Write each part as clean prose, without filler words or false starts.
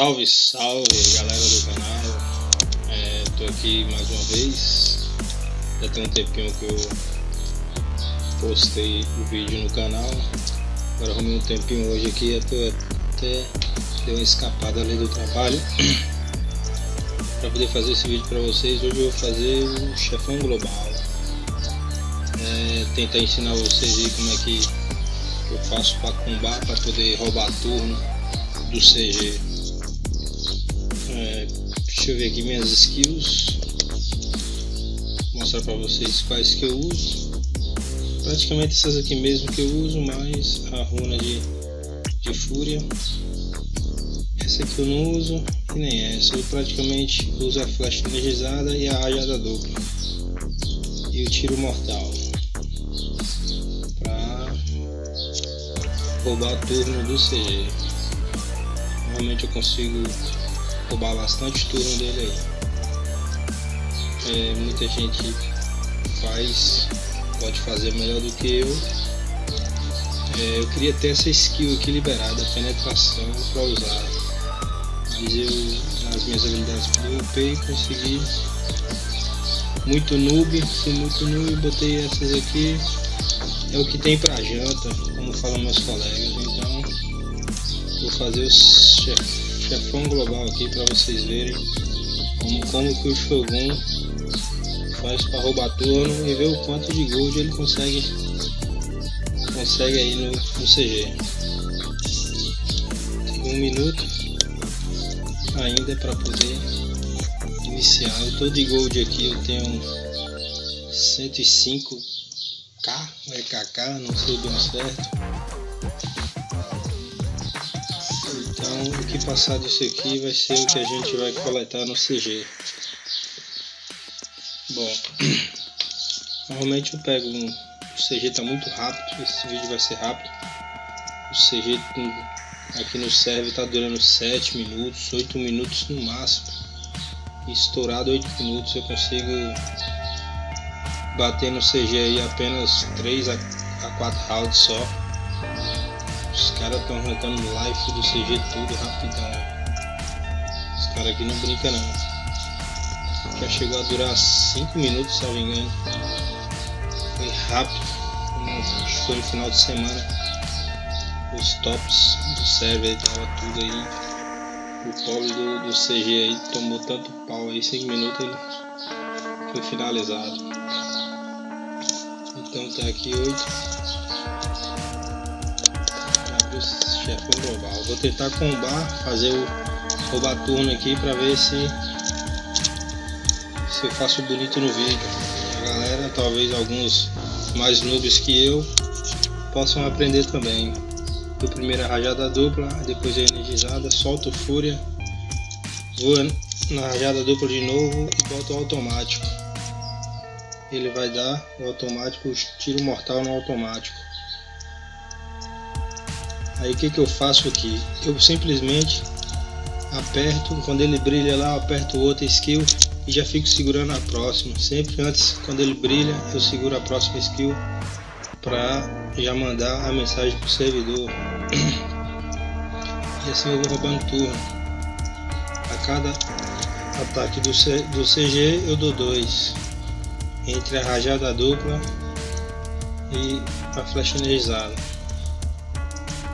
Salve, salve galera do canal, tô aqui mais uma vez. Já tem um tempinho que eu postei o vídeo no canal. Agora arrumei um tempinho hoje aqui, até dei uma escapada ali do trabalho para poder fazer esse vídeo para vocês. Hoje eu vou fazer o chefão global, tentar ensinar vocês aí como é que eu faço para combar, para poder roubar turno do CG. Deixa eu ver aqui minhas skills, vou mostrar para vocês quais que eu uso. Praticamente essas aqui mesmo que eu uso, mais a runa de fúria. Essa aqui eu não uso e nem essa. Eu praticamente uso a flecha energizada e a rajada dupla e o tiro mortal para roubar turno do CG. Normalmente eu consigo roubar bastante turno dele aí. Muita gente pode fazer melhor do que eu. Eu queria ter essa skill aqui liberada, a penetração, para usar, mas eu, nas minhas habilidades que eu upei, consegui. Fui muito noob, botei essas aqui. É o que tem pra janta, como falam meus colegas. Então vou fazer o chefão global aqui para vocês verem como que o Shogun faz para roubar turno e ver o quanto de gold ele consegue aí no CG. Tem 1 minuto ainda para poder iniciar. Eu tô de gold aqui, eu tenho 105k ou é kk, não sei bem certo. Então o que passar disso aqui vai ser o que a gente vai coletar no CG. Bom, normalmente eu pego o CG tá muito rápido, esse vídeo vai ser rápido. O CG aqui no server tá durando 7 minutos, 8 minutos no máximo. Estourado 8 minutos eu consigo bater no CG aí apenas 3 a 4 rounds só. Os caras estão arrancando life do CG tudo rapidão. Os caras aqui não brincam não. Já chegou a durar 5 minutos, se não me engano. Foi rápido. Acho que foi no final de semana. Os tops do server tava tudo aí. O pobre do CG aí tomou tanto pau aí, 5 minutos ele foi finalizado. Então tá aqui 8. Chefão global. Vou tentar combar, fazer o roubar turno aqui para ver se eu faço bonito no vídeo. A galera, talvez alguns mais noobs que eu, possam aprender também. Do primeiro a rajada dupla, depois a energizada, solto fúria, vou na rajada dupla de novo e boto o automático. Ele vai dar o automático, o tiro mortal no automático. Aí o que eu faço aqui? Eu simplesmente aperto, quando ele brilha lá, eu aperto outra skill e já fico segurando a próxima. Sempre antes, quando ele brilha, eu seguro a próxima skill para já mandar a mensagem pro servidor. E assim eu vou roubando turno. A cada ataque do CG eu dou 2. Entre a rajada dupla e a flecha energizada.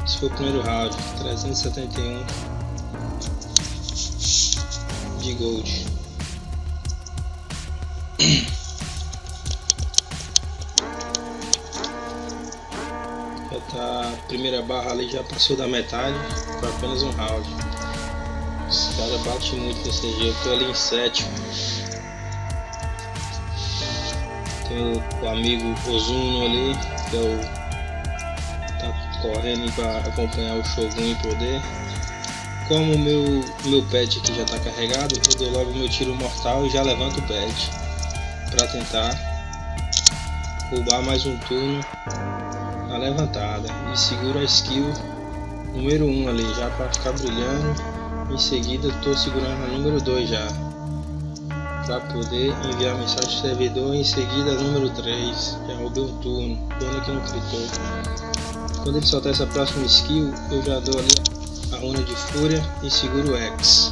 Esse foi o primeiro round, 371 de gold. Já tá, a primeira barra ali já passou da metade, foi apenas um round. Esse cara bate muito no CG, eu tô ali em 7º. Tem o amigo Ozuno ali, que é o correndo para acompanhar o Shogun em poder. Como o meu pet aqui já está carregado, eu dou logo o meu tiro mortal e já levanto o pet para tentar roubar mais um turno na levantada e seguro a skill número 1 ali já para ficar brilhando. Em seguida estou segurando a número 2 já para poder enviar mensagem ao servidor. Em seguida a número 3, já roubei um turno, pena que não gritou. Quando ele soltar essa próxima skill, eu já dou ali a runa de fúria e seguro o X.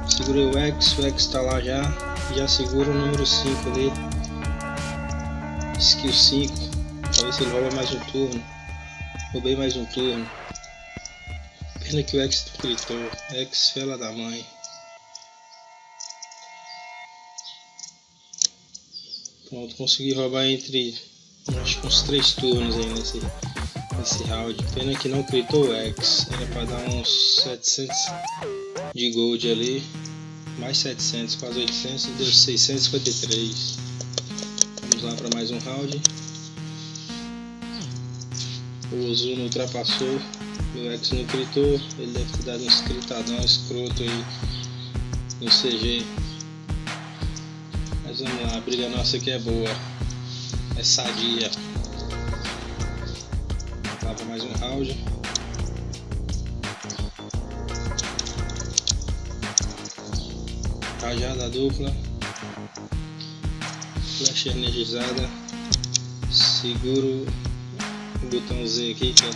Segurei o X está lá já segura o número 5 ali, skill 5, pra ver se ele rouba mais um turno. Roubei mais um turno. Pena que o X gritou, X fela da mãe. Pronto, consegui roubar entre, acho que uns 3 turnos aí nesse round. Pena que não gritou o X, era pra dar uns 700 de gold ali. Mais 700, quase 800, deu 653. Vamos lá para mais um round. O Ozuno ultrapassou, o X não gritou, ele deve ter dado uns gritadão escroto aí no CG. Mas vamos lá, a briga nossa aqui é boa, é sadia. Vamos lá para mais um round. Rajada dupla, flecha energizada, seguro o botão Z aqui que é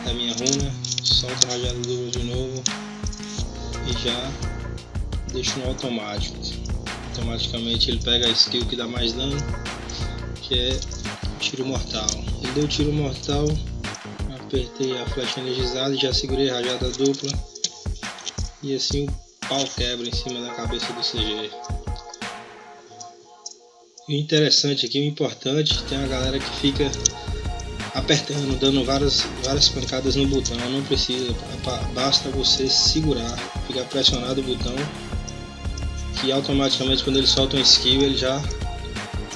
da minha runa, solta a rajada dupla de novo e já deixo no automático. Automaticamente ele pega a skill que dá mais dano, que é tiro mortal. Ele deu tiro mortal, apertei a flecha energizada e já segurei a rajada dupla e assim o pau quebra em cima da cabeça do CG. O interessante aqui, o importante, tem uma galera que fica apertando, dando várias pancadas no botão. Não precisa, basta você segurar, ficar pressionado o botão, que automaticamente quando ele solta um skill ele já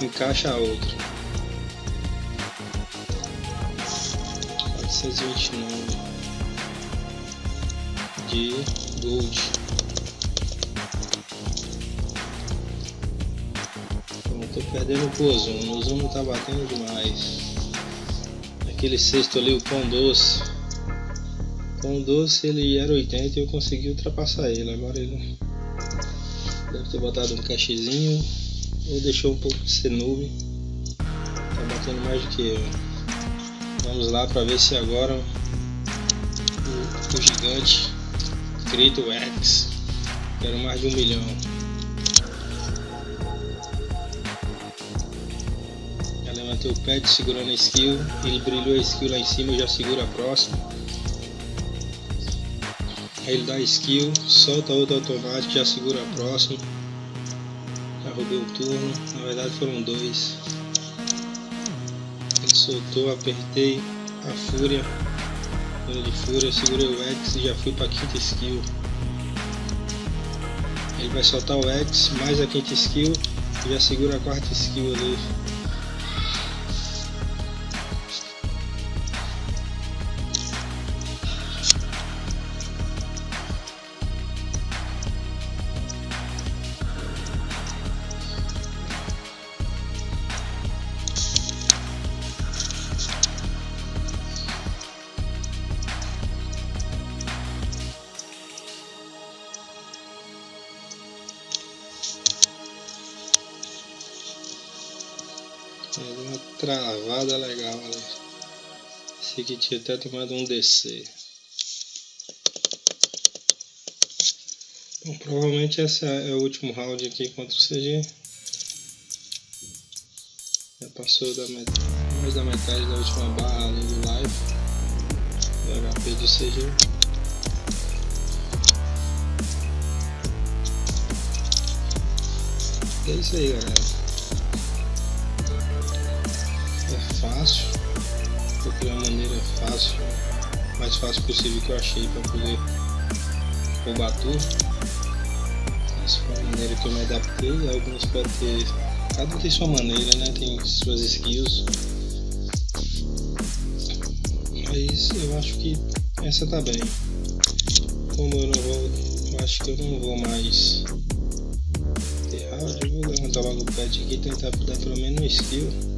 encaixa a outra. 429 de gold. Tô perdendo pro Ozuno, o Ozuno tá batendo demais. Aquele sexto ali, o Pão Doce. Pão Doce ele era 80 e eu consegui ultrapassar ele. Agora ele deve ter botado um cachezinho ou deixou um pouco de ser noob. Tá batendo mais do que eu. Vamos lá pra ver se agora o gigante grita o X. Quero mais de 1 milhão. Levantei o pet segurando a skill, ele brilhou a skill lá em cima, eu já seguro a próxima. Aí ele dá a skill, solta a outra automática, já segura a próxima. Já roubei o turno, na verdade foram 2. Ele soltou, apertei a fúria, de fúria, segurei o X e já fui para a quinta skill. Ele vai soltar o X mais a quinta skill e já segura a quarta skill ali. Deu uma travada legal ali. Esse aqui tinha até tomado um DC. Bom, provavelmente esse é o último round aqui contra o CG. Já passou mais da metade da última barra ali do live. Do HP do CG. É isso aí, galera. Fácil, procurei uma maneira fácil, mais fácil possível que eu achei para poder roubar tudo. Essa foi a maneira que eu me adaptei. Alguns podem ter, cada um tem sua maneira, né? Tem suas skills, mas eu acho que essa tá bem. Como eu acho que eu não vou mais ter round, eu vou levantar logo o pet aqui e tentar dar pelo menos um skill.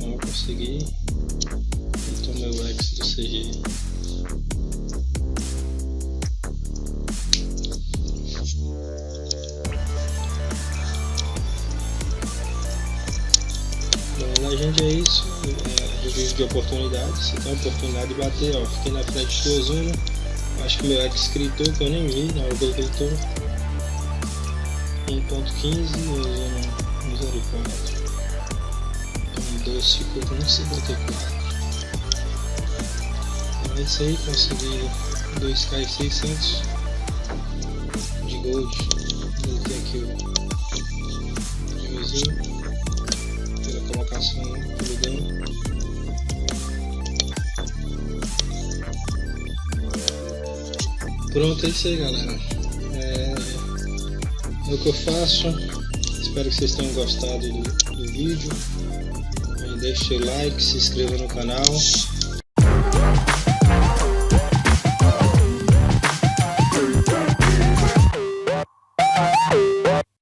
Não consegui. E tomei o X do CG. Bom, a gente é isso. O vivo de oportunidades. Você tem a oportunidade de bater, ó. Fiquei na frente do Ozuna. Acho que meu ex gritou, que eu nem vi na hora que ele gritou. 1.15, Ozuna misericórdia. Então 12 ficou com 1,54. Então é isso aí, consegui 2K600 de gold. Vou ter aqui o prêmiozinho pela colocação, pelo dano. Pronto, é isso aí, galera. É o que eu faço. Espero que vocês tenham gostado do vídeo. Deixe seu like, se inscreva no canal.